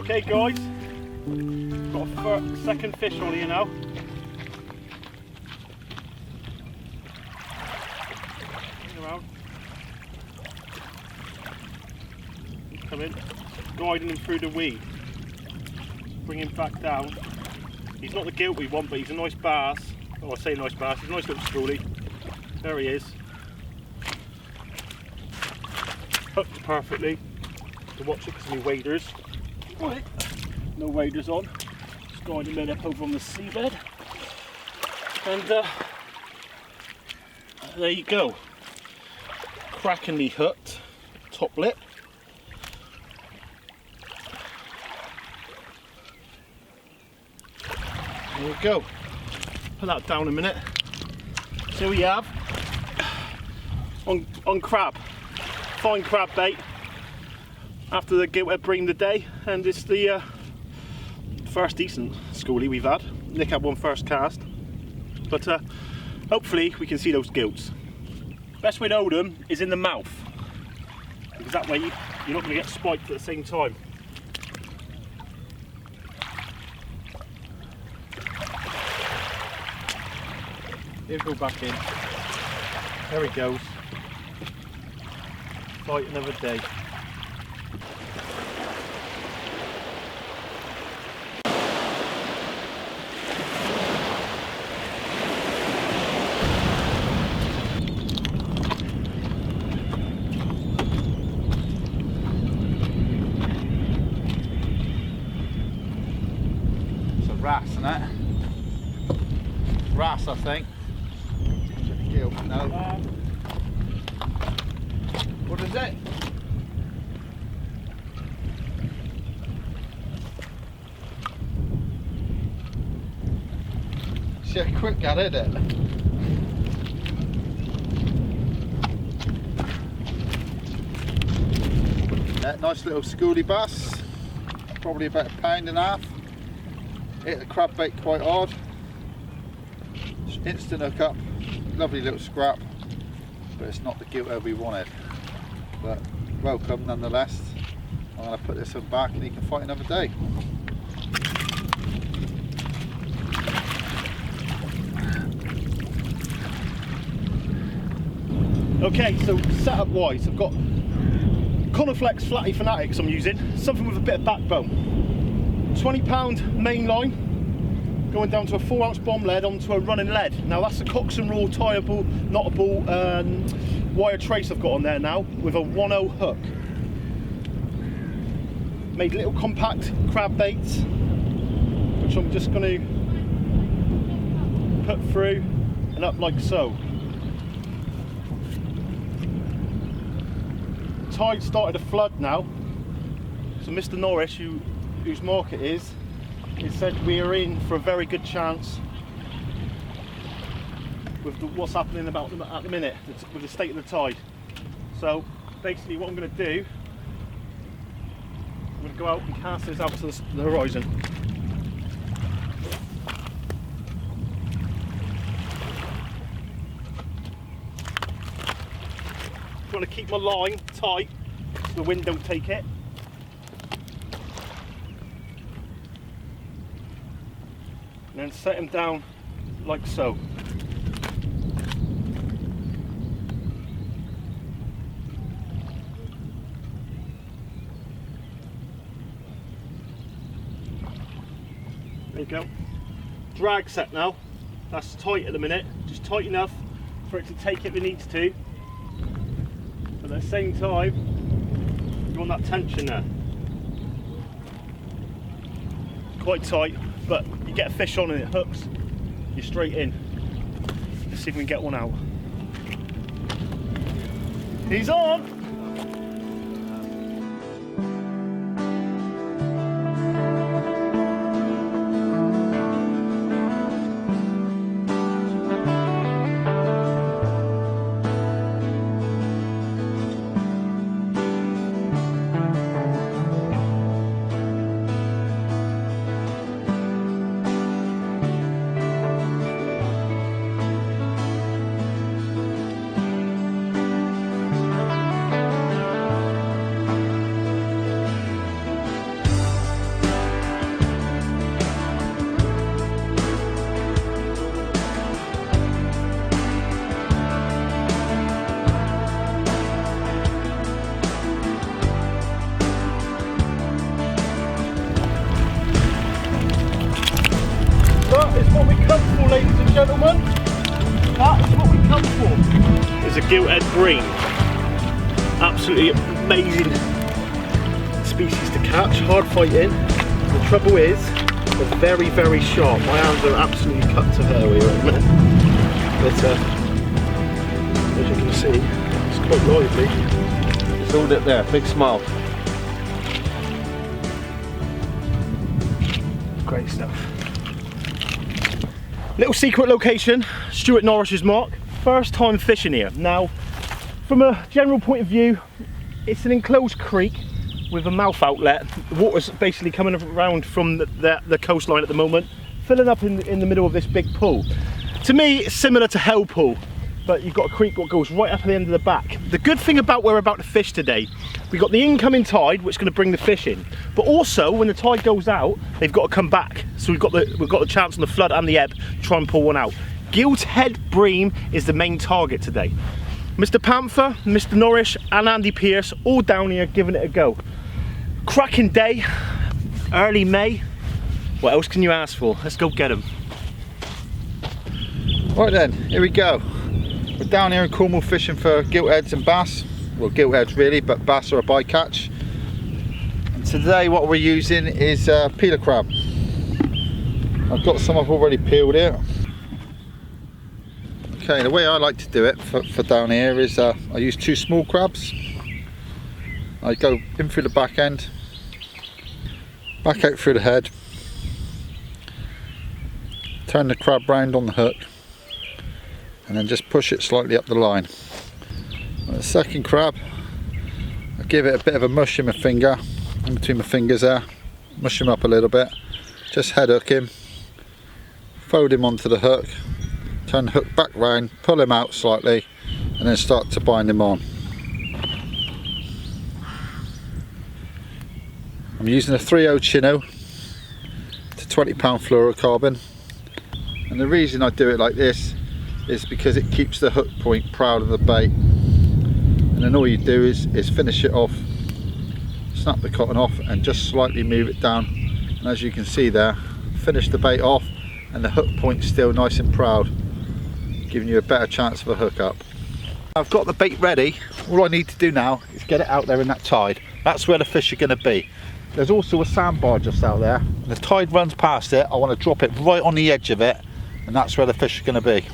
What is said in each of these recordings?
Okay guys, got a second fish on here now. Around. He's coming, guiding him through the weed. Bring him back down. He's not the gilt we want, but he's a nice bass. Oh, I say nice bass, he's a nice little schoolie. There he is. Hooked perfectly. To watch it because of my waders. Right. No waders on. Just guiding him up over on the seabed. And there you go. Crackingly hooked. Top lip. There we go. Put that down a minute. So we have on crab. Fine crab bait after the Gilthead Bream today, and it's the first decent schoolie we've had. Nick had one first cast, but hopefully we can see those gilts. Best way to hold them is in the mouth, because that way you're not going to get spiked at the same time. He'll go back in. There he goes. Fight another day. It's a wrasse, isn't it? Wrasse, I think. Gilt, no. What is it? She's quick at it, isn't it? Nice little schoolie bass, probably about £1.5. Hit the crab bait quite hard. Instant hook up, lovely little scrap, but it's not the Gilthead we wanted. But welcome nonetheless. I'm going to put this one back and he can fight another day. Okay, so setup wise, I've got Coniflex Flatty Fanatics I'm using, something with a bit of backbone. £20 main line, going down to a 4-ounce bomb lead onto a running lead. Now that's a Cox and Raw tieable, knottable wire trace I've got on there now with a 1/0 hook. Made little compact crab baits, which I'm just going to put through and up like so. Tide started to flood now, so Mr. Norris, whose market is, he said we are in for a very good chance with what's happening at the minute with the state of the tide. So basically what I'm going to do, I'm going to go out and cast this out to the horizon. I'm going to keep my line tight so the wind don't take it. And then set him down like so. There you go. Drag set now. That's tight at the minute. Just tight enough for it to take it if it needs to. But at the same time, you want that tension there. Quite tight, but you get a fish on and it hooks, you're straight in. Let's see if we can get one out. He's on! and gentlemen, that is what we come for. It's a Gilthead Bream. Absolutely amazing species to catch, hard fighting. The trouble is, they're very, very sharp. My hands are absolutely cut to hair here at the minute. But as you can see, it's quite lively. It's all up there, big smile. Great stuff. Little secret location, Stuart Norris's mark. First time fishing here. Now, from a general point of view, it's an enclosed creek with a mouth outlet. The water's basically coming around from the coastline at the moment, filling up in the middle of this big pool. To me, it's similar to Hell Pool, but you've got a creek that goes right up at the end of the back. The good thing about where we're about to fish today, we've got the incoming tide, which is going to bring the fish in, but also when the tide goes out, they've got to come back. So we've got the chance on the flood and the ebb to try and pull one out. Gilthead Bream is the main target today. Mr. Panther, Mr. Norris and Andy Pierce all down here giving it a go. Cracking day, early May. What else can you ask for? Let's go get them. Right then, here we go. We're down here in Cornwall fishing for giltheads and bass. Well, giltheads really, but bass are a bycatch. And today what we're using is peeler crab. I've got some I've already peeled here. Okay, the way I like to do it for down here is I use 2 small crabs. I go in through the back end, back out through the head, turn the crab round on the hook, and then just push it slightly up the line. On the second crab, I give it a bit of a mush in my finger, in between my fingers there, mush him up a little bit, just head hook him, fold him onto the hook, turn the hook back round, pull him out slightly, and then start to bind him on. I'm using a 3/0 chino to 20-pound fluorocarbon, and the reason I do it like this is because it keeps the hook point proud of the bait, and then all you do is finish it off, snap the cotton off and just slightly move it down, and as you can see there, finish the bait off and the hook point's still nice and proud, giving you a better chance of a hook up. I've got the bait ready. All I need to do now is get it out there in that tide. That's where the fish are going to be. There's also a sandbar just out there. When the tide runs past it, I want to drop it right on the edge of it, and that's where the fish are going to be.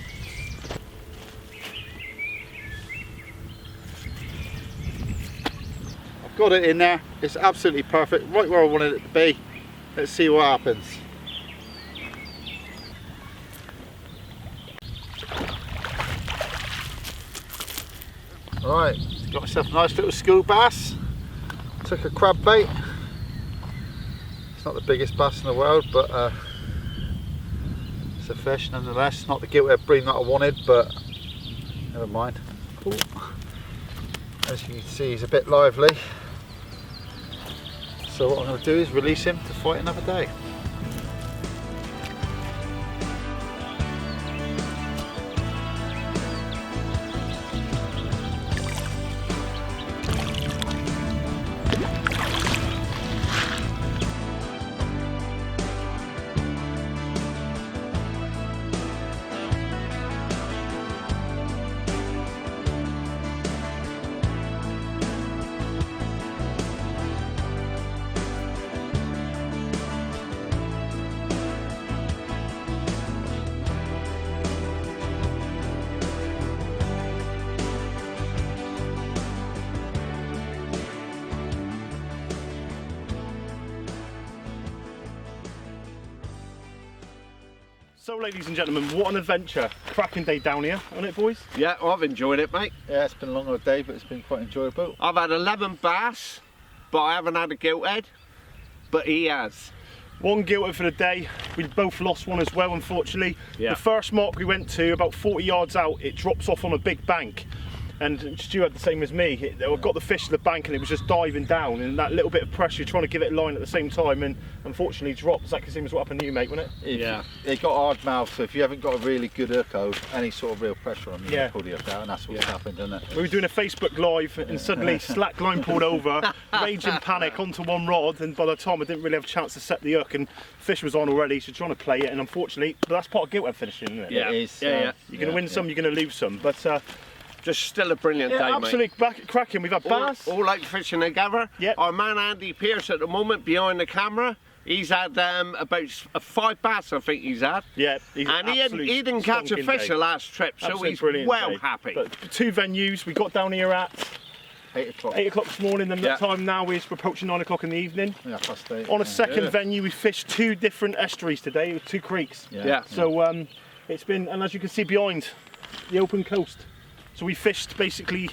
I've got it in there. It's absolutely perfect, right where I wanted it to be. Let's see what happens. Right, got myself a nice little school bass. Took a crab bait. It's not the biggest bass in the world, but it's a fish nonetheless. Not the Gilthead Bream that I wanted, but never mind. Ooh. As you can see, he's a bit lively. So what I'm going to do is release him to fight another day. So ladies and gentlemen, what an adventure. Cracking day down here, hasn't it boys? Yeah, well, I've enjoyed it, mate. Yeah, it's been a long old day, but it's been quite enjoyable. I've had 11 bass, but I haven't had a gilthead, but he has. One Gilthead for the day. We both lost one as well, unfortunately. Yeah. The first mark we went to, about 40 yards out, it drops off on a big bank. And Stu had the same as me. I got the fish to the bank and it was just diving down, and that little bit of pressure, trying to give it a line at the same time, and unfortunately dropped. Exactly the same as what happened to you, mate, wasn't it? Yeah. They got hard mouth, so if you haven't got a really good hook hold, any sort of real pressure on you, Yeah. you pull the hook out, and that's what's happened, isn't it? We were doing a Facebook Live and suddenly slack line pulled over, raging panic onto one rod, and by the time I didn't really have a chance to set the hook, and fish was on already, so trying to play it, and unfortunately, but that's part of Gilthead fishing, isn't it? Yeah. It is. Yeah. You're going to win some, you're going to lose some, but Just still a brilliant day, mate. absolutely cracking. We've had bass. All out fishing together. Yep. Our man Andy Pearce at the moment behind the camera. He's had about 5 bass, I think he's had. Yeah, he's And he didn't catch a stonking fish day. the last trip, so Absolute he's brilliant well day. happy. But 2 venues, we got down here at 8 o'clock. 8 o'clock this morning, and the Yeah. time now is we're approaching 9 o'clock in the evening. Yeah, past 8. On a second Yeah. venue, we fished 2 different estuaries today with 2 creeks. Yeah. So it's been, and as you can see behind, the open coast. So we fished basically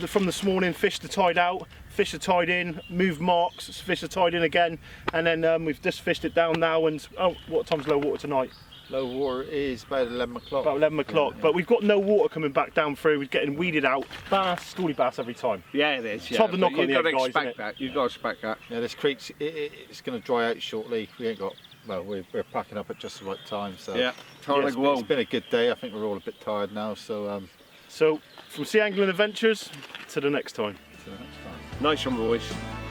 from this morning, fished the tide out, fish are tied in, moved marks, fish are tied in again, and then we've just fished it down now. And what time's low water tonight? Low water is about 11 o'clock. About 11 o'clock. But we've got no water coming back down through. We're getting weeded out. Bass, schoolie bass every time. Yeah, it is. Yeah. hard to knock But on the you've got head, to guys, expect isn't it? that. You've got to expect that. Yeah, this creek's it's going to dry out shortly. We ain't got. Well, we're packing up at just the right time. So Yeah. Time Yes, to go it's home. been a good day. I think we're all a bit tired now. So So from Sea Angling Adventures to the next time. see you next time. Nice one, boys.